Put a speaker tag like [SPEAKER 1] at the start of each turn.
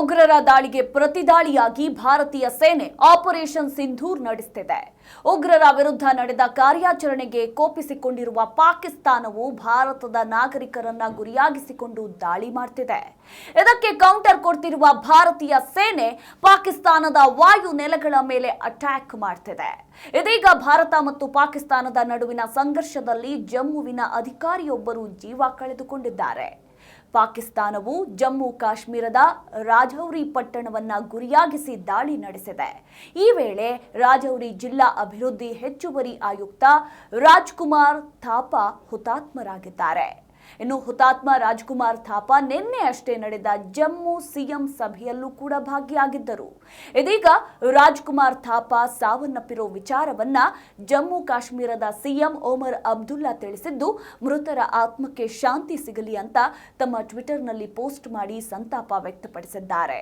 [SPEAKER 1] ಉಗ್ರರ ದಾಳಿಗೆ ಪ್ರತಿದಾಳಿಯಾಗಿ ಭಾರತೀಯ ಸೇನೆ ಆಪರೇಷನ್ ಸಿಂಧೂರ್ ನಡೆಸುತ್ತಿದೆ. ಉಗ್ರರ ವಿರುದ್ಧ ನಡೆದ ಕಾರ್ಯಾಚರಣೆಗೆ ಕೋಪಿಸಿಕೊಂಡಿರುವ ಪಾಕಿಸ್ತಾನವು ಭಾರತದ ನಾಗರಿಕರನ್ನ ಗುರಿಯಾಗಿಸಿಕೊಂಡು ದಾಳಿ ಮಾಡುತ್ತಿದೆ. ಇದಕ್ಕೆ ಕೌಂಟರ್ ಕೊಡ್ತಿರುವ ಭಾರತೀಯ ಸೇನೆ ಪಾಕಿಸ್ತಾನದ ವಾಯು ನೆಲೆಗಳ ಮೇಲೆ ಅಟ್ಯಾಕ್ ಮಾಡುತ್ತಿದೆ. ಇದೀಗ ಭಾರತ ಮತ್ತು ಪಾಕಿಸ್ತಾನದ ನಡುವಿನ ಸಂಘರ್ಷದಲ್ಲಿ ಜಮ್ಮುವಿನ ಅಧಿಕಾರಿಯೊಬ್ಬರು ಜೀವ ಕಳೆದುಕೊಂಡಿದ್ದಾರೆ. ಪಾಕಿಸ್ತಾನವು ಜಮ್ಮು ಕಾಶ್ಮೀರದ ರಾಜೌರಿ ಪಟ್ಟಣವನ್ನ ಗುರಿಯಾಗಿಸಿ ದಾಳಿ ನಡೆಸಿದೆ. ಈ ವೇಳೆ ರಾಜೌರಿ ಜಿಲ್ಲಾ ಅಭಿವೃದ್ಧಿ ಹೆಚ್ಚುವರಿ ಆಯುಕ್ತ ರಾಜ್ಕುಮಾರ್ ಥಾಪಾ ಹುತಾತ್ಮರಾಗಿದ್ದಾರೆ. ಇನ್ನು ಹುತಾತ್ಮ ರಾಜ್ಕುಮಾರ್ ಥಾಪಾ ನಿನ್ನೆ ಅಷ್ಟೇ ನಡೆದ ಜಮ್ಮು ಸಿಎಂ ಸಭೆಯಲ್ಲೂ ಕೂಡ ಭಾಗಿಯಾಗಿದ್ದರು. ಇದೀಗ ರಾಜ್ಕುಮಾರ್ ಥಾಪಾ ಸಾವನ್ನಪ್ಪಿರೋ ವಿಚಾರವನ್ನ ಜಮ್ಮು ಕಾಶ್ಮೀರದ ಸಿಎಂ ಒಮರ್ ಅಬ್ದುಲ್ಲಾ ತಿಳಿಸಿದ್ದು, ಮೃತರ ಆತ್ಮಕ್ಕೆ ಶಾಂತಿ ಸಿಗಲಿ ಅಂತ ತಮ್ಮ ಟ್ವಿಟರ್ನಲ್ಲಿ ಪೋಸ್ಟ್ ಮಾಡಿ ಸಂತಾಪ ವ್ಯಕ್ತಪಡಿಸಿದ್ದಾರೆ.